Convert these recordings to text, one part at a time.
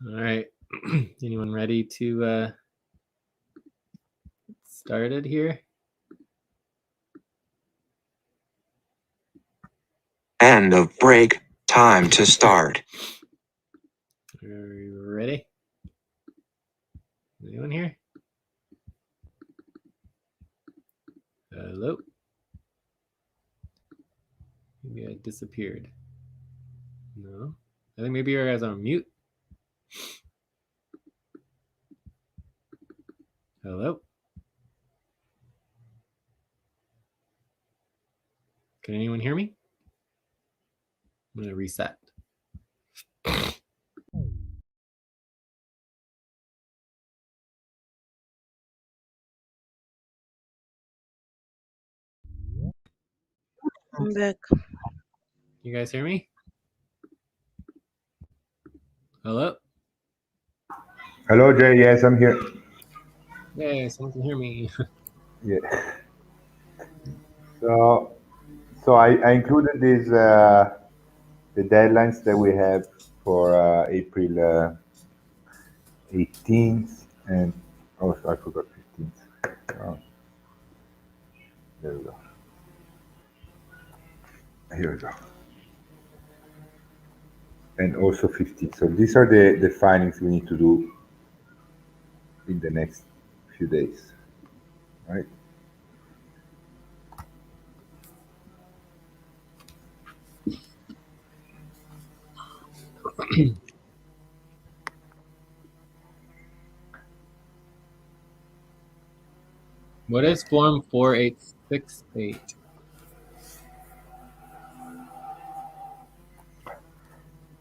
All right. Anyone ready to get started here? End of break. Time to start. Are you ready? Anyone here? Hello? Maybe I disappeared. No? I think maybe you guys are on mute. Hello? Can anyone hear me? I'm going to reset. I'm back. You guys hear me? Hello? Hello, Jay. Yes, I'm here. Yay, someone can hear me. Yeah. So I included these the deadlines that we have for April 18th and I forgot 15th. Oh, there we go. Here we go. And also 15th. So these are the findings we need to do in the next few days, right? What is form 4868?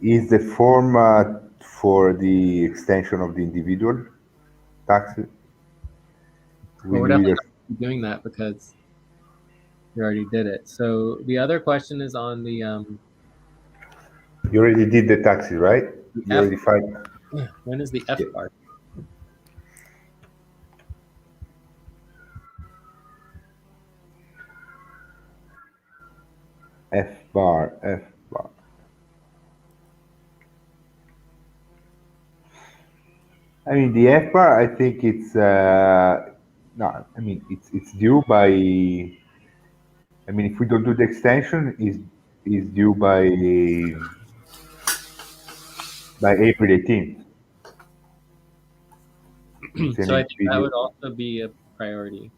Is the form for the extension of the individual taxes? Well, we're definitely not doing that because you already did it. So the other question is on the You already did the taxes, right? You F. already filed. When is the F Yeah. bar? F bar. I mean, the F bar. I think it's no. I mean, it's due by. I mean, if we don't do the extension, is due by April 18th. So I think that would also be a priority.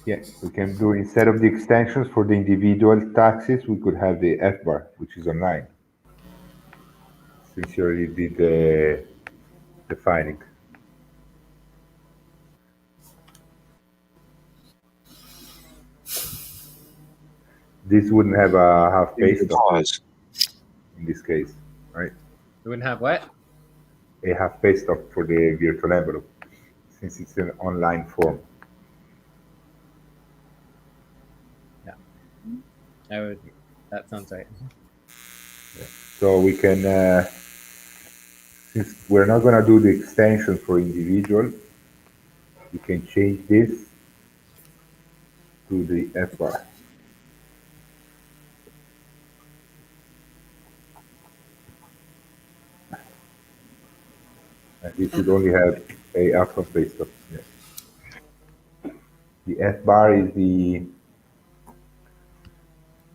Yeah, we can do instead of the extensions for the individual taxes, we could have the F bar, which is online. Since you already did the filing. This wouldn't have a half pay stop Pause. in this case, right? It wouldn't have what? A half pay stop for the virtual envelope, since it's an online form. Yeah, that sounds right. So we can, since we're not going to do the extension for individual, we can change this to the F bar. And it should only have a half pay stop. Yeah. The F bar is the,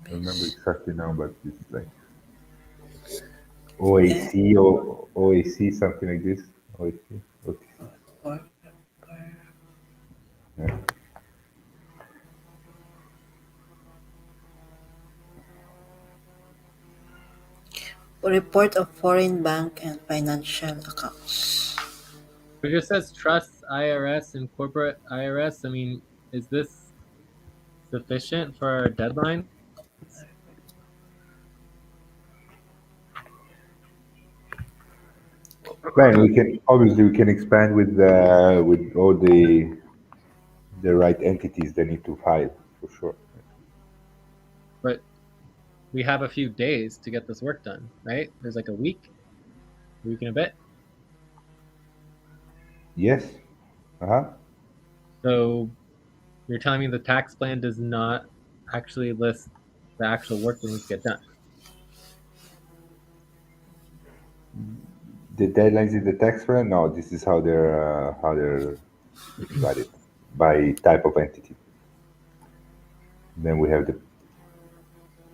I don't remember exactly now, but it's like OAC or OAC, something like this. OAC, OTC. Yeah. Report of foreign bank and financial accounts. It just says trust IRS and corporate IRS. I mean, is this sufficient for our deadline? Man, we can obviously we can expand with all the right entities that need to file for sure. But we have a few days to get this work done, right? There's like a week and a bit. Yes. So you're telling me the tax plan does not actually list the actual work that needs to get done? The deadlines in the text file? No, this is how they're divided by type of entity. Then we have the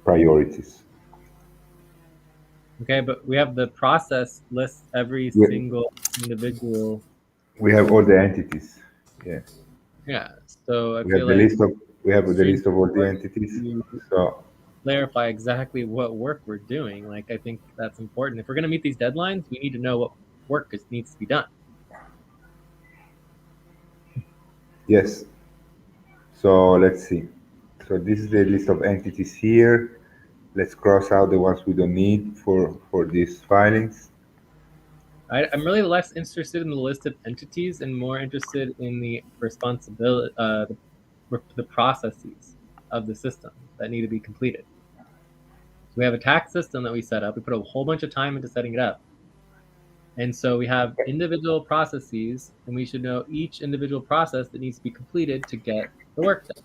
priorities. Okay, but we have the process lists every We, single individual. we have all the entities. Yeah. Yeah, so I We have feel the like list of extremely all the important entities. to So clarify exactly what work we're doing. Like, I think that's important. If we're going to meet these deadlines, we need to know what work needs to be done. yes. So let's see. So this is the list of entities here. Let's cross out the ones we don't need for these filings. I'm really less interested in the list of entities and more interested in the responsibility, the processes of the system that need to be completed. So we have a tax system that we set up. We put a whole bunch of time into setting it up. And so we have individual processes, and we should know each individual process that needs to be completed to get the work done.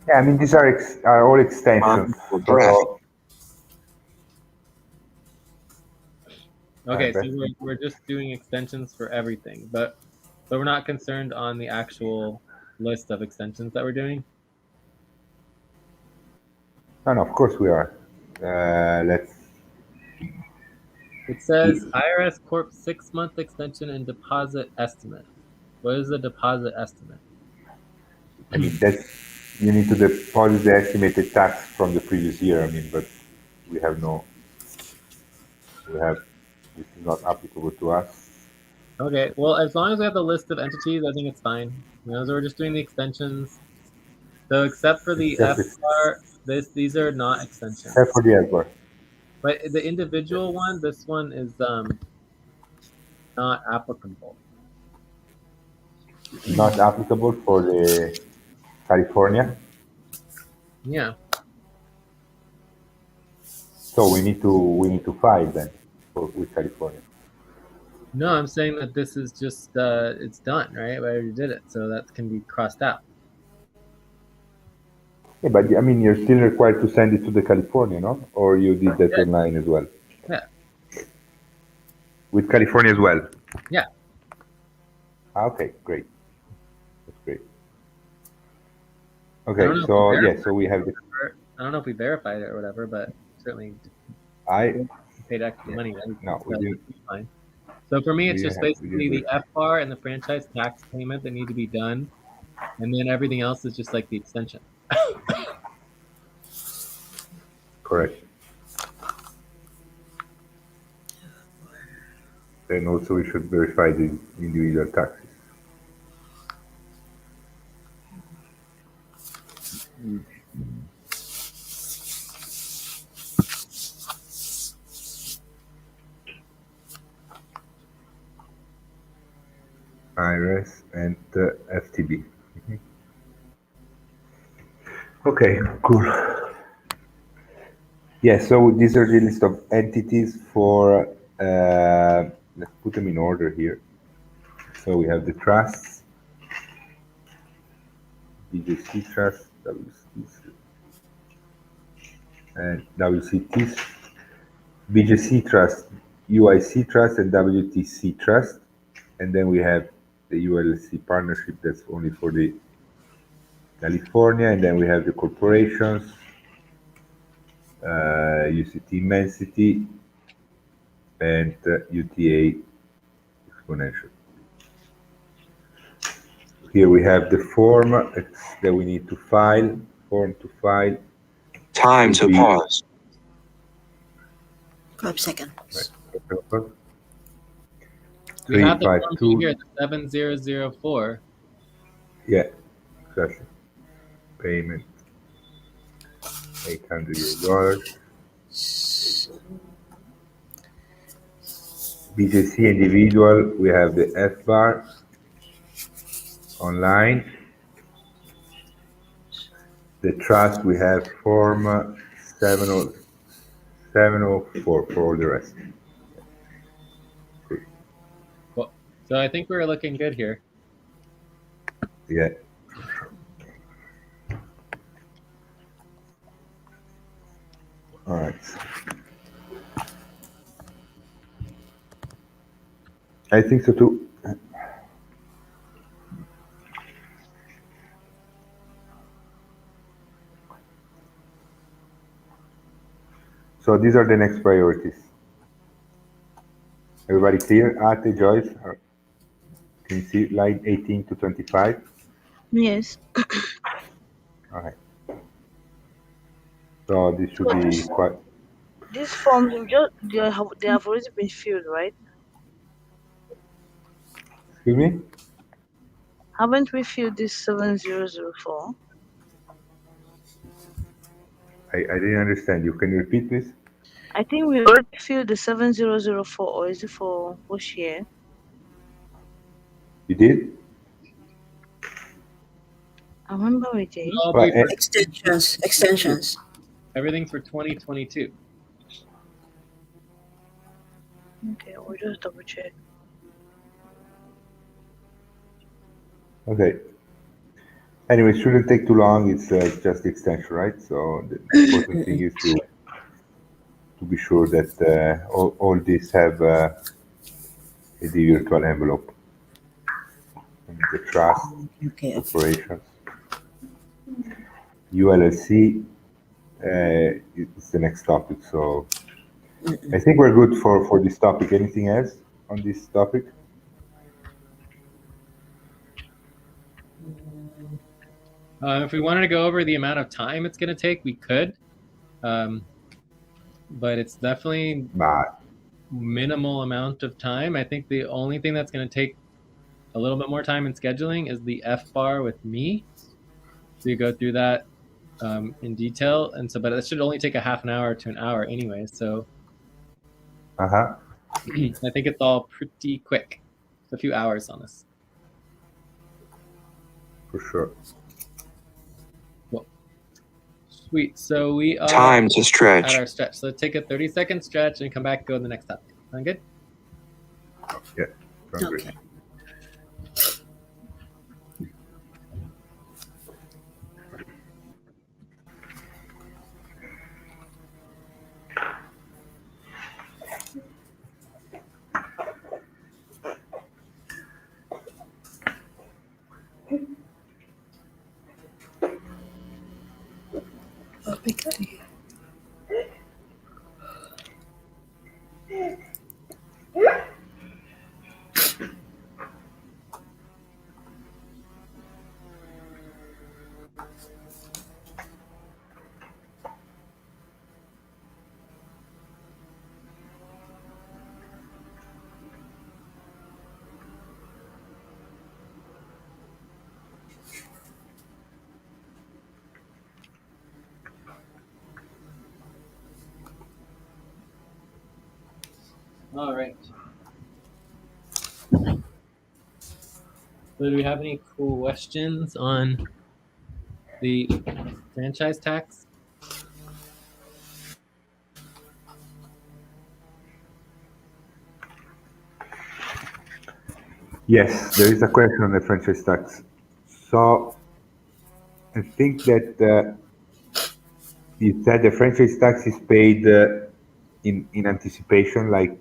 Yeah, I mean these are all extensions. For breath. So, Okay, so Beth? we're just doing extensions for everything, but we're not concerned on the actual list of extensions that we're doing. No, of course we are. Let's. It says IRS Corp 6-month extension and deposit estimate. What is the deposit estimate? I mean that's you need to deposit the estimated tax from the previous year. I mean, but we have no. We have this is not applicable to us. Okay, well, as long as we have the list of entities, I think it's fine. So we're just doing the extensions. So except for the Except F it's, bar, these are not except extensions. for the Edward. But the individual one, this one is not applicable. Not applicable for the California. Yeah. So we need to file then with California. No, I'm saying that this is just it's done, right? I already did it, so that can be crossed out. Yeah, but I mean you're still required to send it to the California, no? Or you did that Yeah. online as well? Yeah. With California as well. Yeah. Okay, great. That's great. I don't Okay, know if we so yeah, verified so we have the I don't know if we verified it or whatever, but certainly I paid extra money, right? no, So it's fine. So for me, it's just we didn't basically do the it. F bar and the franchise tax payment that need to be done, and then everything else is just like the extension. Correct. Then also we should verify the individual taxes. IRS and FTB. Okay, cool. Yeah, so these are the list of entities for, let's put them in order here. So we have the trusts, BJC Trust, WCT, and WCT, BJC Trust, UIC Trust, and WTC Trust. And then we have the ULC partnership that's only for the California, and then we have the corporations, UCT Immensity, and UTA Exponential. Here we have the form that we need to file, form to file. Time to pause. 5 seconds. Right. We have the form 352. here, the 7004. Yeah, exactly. Payment $800. BJC individual, we have the F bar online. The trust, we have form 704 for all the rest. Cool. So I think we're looking good here. Yeah. All right. I think so too. So these are the next priorities. Everybody clear? Ate, Joyce, can you see line 18 to 25? Yes. All right. So this should So be quite. these forms they have already been filled, right? Excuse me? Haven't we filled this 7004? I didn't understand you. Can you repeat, please? I think we already filled the 7004, or is it for which year? You did? I remember we did. It'll all Well, be for Extensions. 2022. Extensions. Everything's for 2022. Okay, we'll just double check. okay. Anyway, it shouldn't take too long. It's just the extension, right? So the important thing is to be sure that all these have the virtual envelope, and the trust Okay. operations. ULLC is the next topic. So I think we're good for this topic. Anything else on this topic? If we wanted to go over the amount of time it's going to take, we could. But it's definitely But minimal amount of time. I think the only thing that's going to take a little bit more time in scheduling is the F bar with me. So you go through that in detail, and so but it should only take a half an hour to an hour anyway. So uh-huh. I think it's all pretty quick. It's a few hours on this. For sure. Cool. Sweet. So we are Time to at stretch. our stretch. So take a 30-second stretch and come back, go to the next topic. Sound good? Yeah. Sounds Okay. great. Okay. All right. So do we have any questions on the franchise tax? Yes, there is a question on the franchise tax. So I think that you said the franchise tax is paid in anticipation, like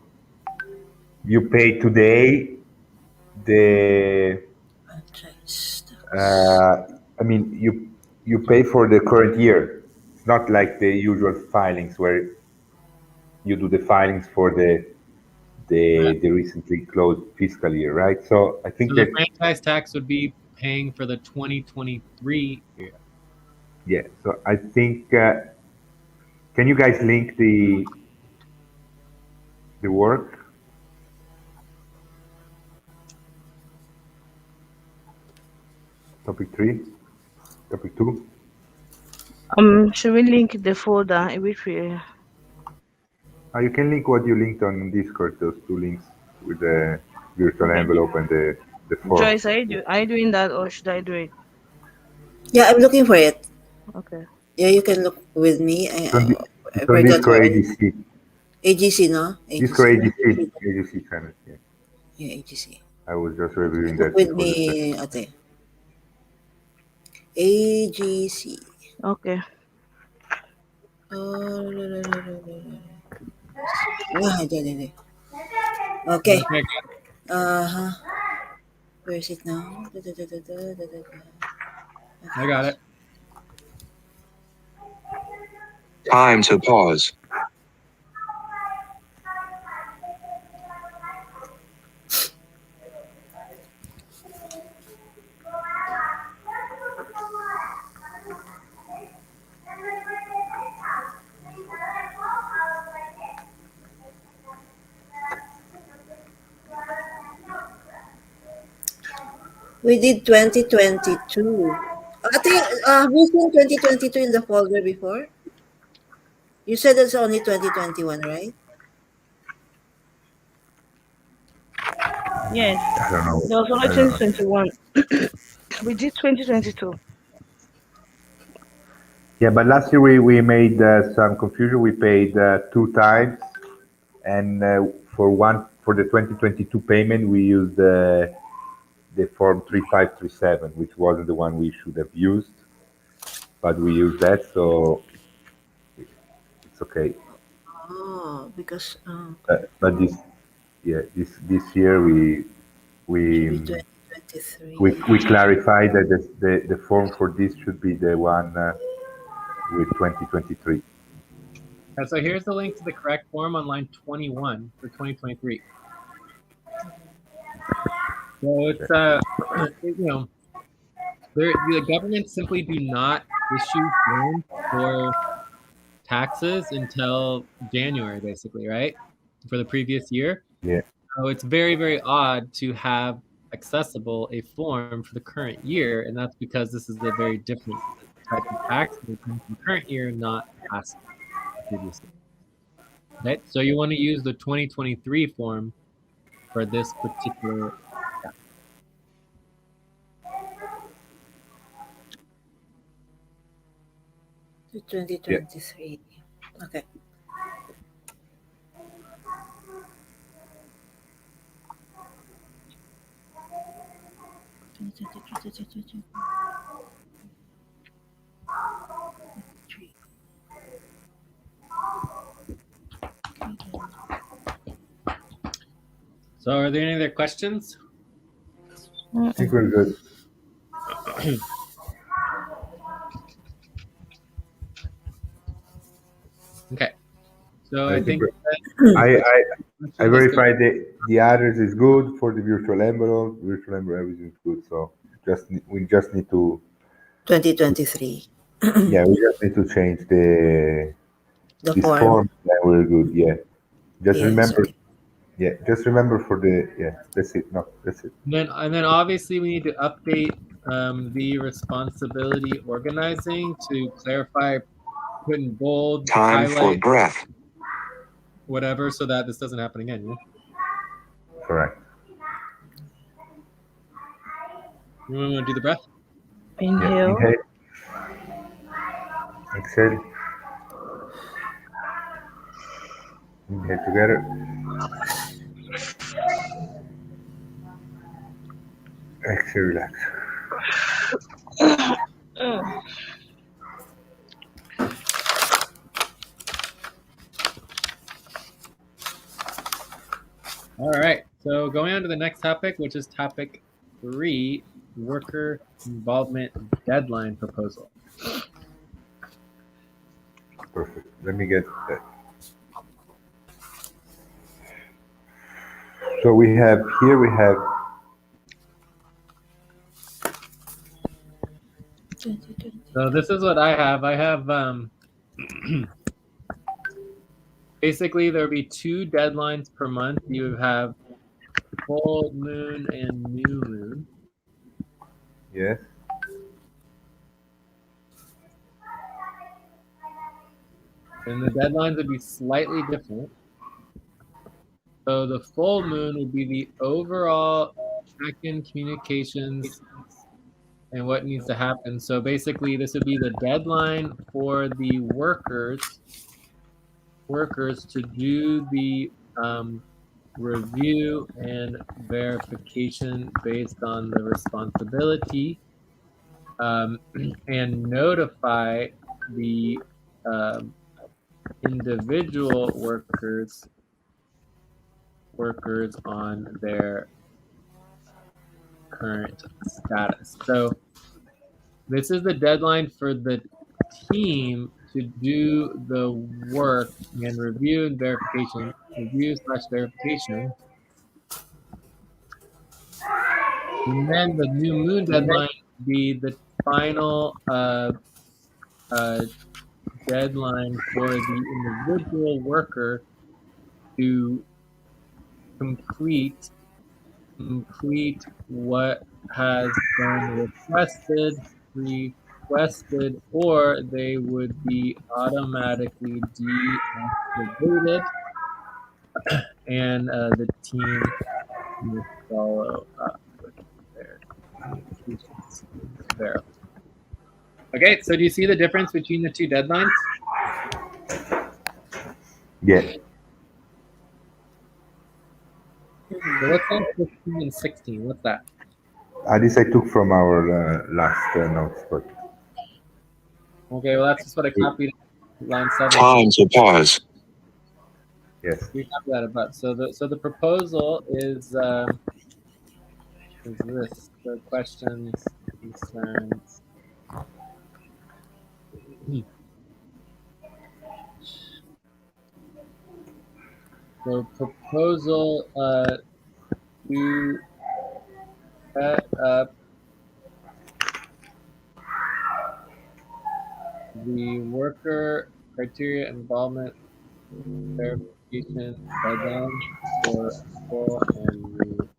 you pay today the Franchise tax. I mean you pay for the current year. It's not like the usual filings where you do the filings for the recently closed fiscal year, right? So I think So the that franchise tax would be paying for the 2023 year. yeah. So I think can you guys link the work? Topic 3, topic 2. Should we link the folder in which we? You can link what you linked on Discord, those two links with the virtual Okay. envelope and the form. Joyce, are you doing that, or should I do it? Yeah, I'm looking for it. Okay. Yeah, you can look with me. I It's on forgot Discord where AGC. AGC, no? Discord AGC. AGC. AGC channel. Yeah. Yeah, AGC. I was just reviewing Look that with before the session. me, ate. AGC. Okay. Ah, dyan. Okay. Okay. Uh-huh. Where is it now? Da, da, da, da, da, da, da, da. I got it. Time to pause. We did 2022. I think, have you seen 2022 in the folder before? You said it's only 2021, right? Yes. I don't know. There was only I don't know. 2021. We did 2022. Yeah, but last year we made some confusion. We paid 2 times, and for the 2022 payment we used the form 3537, which wasn't the one we should have used, but we used that, so it's okay. Oh, because But this year should we be um, 2023. we clarified that the form for this should be the one with 2023. So here's the link to the correct form on line 21 for 2023. So it's the government simply do not issue forms for taxes until January, basically, right? For the previous year. Yeah. So it's very, very odd to have accessible a form for the current year, and that's because this is a very different type of tax that comes from the current year, not past previous year. Okay, so you want to use the 2023 form for this particular tax. To Yeah. 2023. Okay. So are there any other questions? I think we're good. Okay, so I I think think I I let's go. verified the address is good for the virtual envelope. Virtual envelope everything is good. So we just need to 2023. yeah, we just need to change The this form. form. Then we're good. Yeah. Just Yes, remember. okay. Yeah. Just remember for the yeah. That's it. No, that's it. And then obviously we need to update the responsibility organizing to clarify, put in bold, Time for highlight, breath. whatever, so that this doesn't happen again. Correct. You want to do the breath? Yeah. Inhale. Inhale. Exhale. Inhale together. Exhale. Relax. Mm. All right. So going on to the next topic, which is topic 3, worker involvement deadline proposal. Perfect. Let me get that. So we have here we have 2020. So this is what I have. I have basically there'll be 2 deadlines per month. You have full moon and new moon. yes. And the deadlines would be slightly different. So the full moon would be the overall check-in communications and what needs to happen. So basically, this would be the deadline for the workers to do the review and verification based on the responsibility, and notify the individual workers on their current status. So this is the deadline for the team to do the work and review and verification, review/verification. And then the new moon deadline would be the final deadline for the individual worker to complete what has been requested, or they would be automatically deactivated, and the team will follow up with their communications to verify. Okay, so do you see the difference between the two deadlines? Yeah. So what's on 15 and 16? What's that? This I took from our last notes, but Okay, well that's just what I copied. Line 7. Time to pause. yes. We have that above. So the proposal is this: the questions, concerns. So proposal to set up the worker criteria involvement verification deadline for full and new.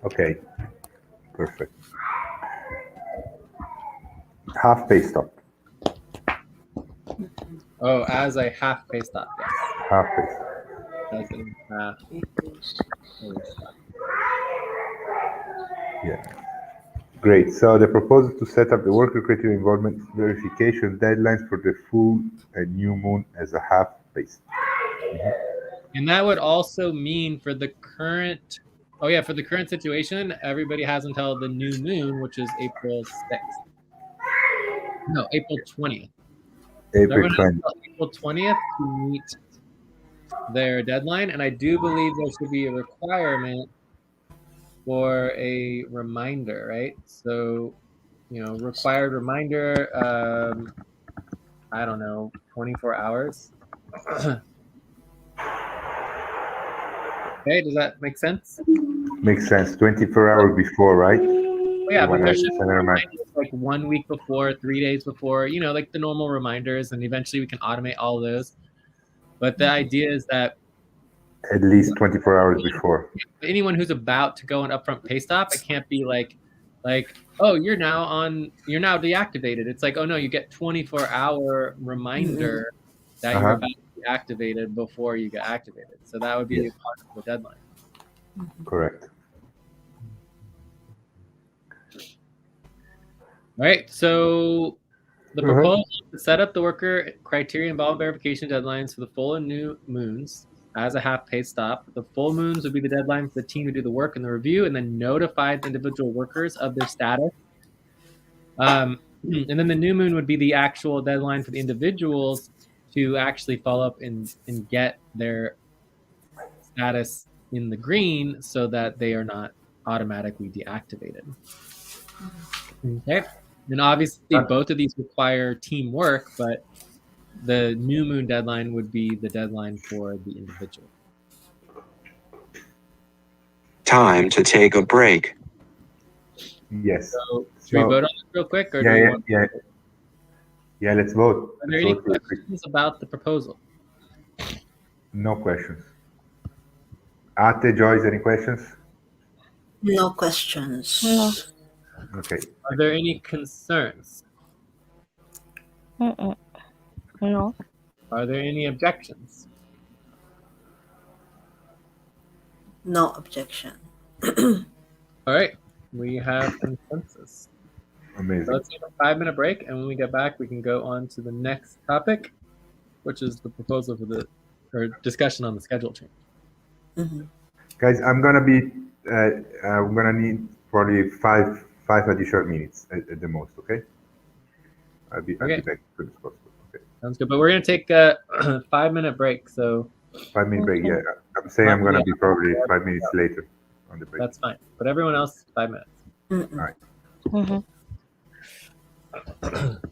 Okay. Perfect. Half pay stop. Oh, as a half pay stop, yes. Half pay stop. As in half pay stop. Yeah. Great. So the proposal to set up the worker criteria involvement verification deadlines for the full and new moon as a half pay stop. And that would also mean for the current, for the current situation, everybody has until the new moon, which is April 6th. No, April 20th. April 20th. Until April 20th to meet their deadline. And I do believe there should be a requirement for a reminder, right? So, required reminder, I don't know, 24 hours. Okay, does that make sense? Makes sense. 24 hours before, right? Yeah, but there should be reminder. like 1 week before, 3 days before, like the normal reminders, and eventually we can automate all those. But the idea is that At least 24 hours before. anyone who's about to go an upfront pay stop, it can't be like, oh, you're now deactivated. It's like, oh no, you get 24-hour reminder that you're about to be activated before you get activated. So that would be a part of the deadline. Correct. All right, so the proposal to set up the worker criteria involvement verification deadlines for the full and new moons as a half pay stop. The full moons would be the deadline for the team to do the work and the review, and then notify the individual workers of their status. And then the new moon would be the actual deadline for the individuals to actually follow up and get their status in the green so that they are not automatically deactivated. Okay. And obviously both of these require teamwork, but the new moon deadline would be the deadline for the individual. Time to take a break. Yes. So should we vote on this real quick? Or Yeah, let's vote. Are there any questions about the proposal? No questions. Ate, Joyce, any questions? No questions. No. Okay. Are there any concerns? No. Are there any objections? No objection. All right, we have consensus. Amazing. So let's take a 5-minute break, and when we get back, we can go on to the next topic, which is the proposal for discussion on the schedule change. Guys, I'm gonna need probably five additional minutes at the most. Okay. I'll be back as soon as possible. Okay. Sounds good. But we're gonna take a 5-minute break. So 5 minute break. Yeah, I'm saying I'm gonna be probably 5 minutes later on the break. that's fine. But everyone else, 5 minutes. Mm-mm. All right. Mhm.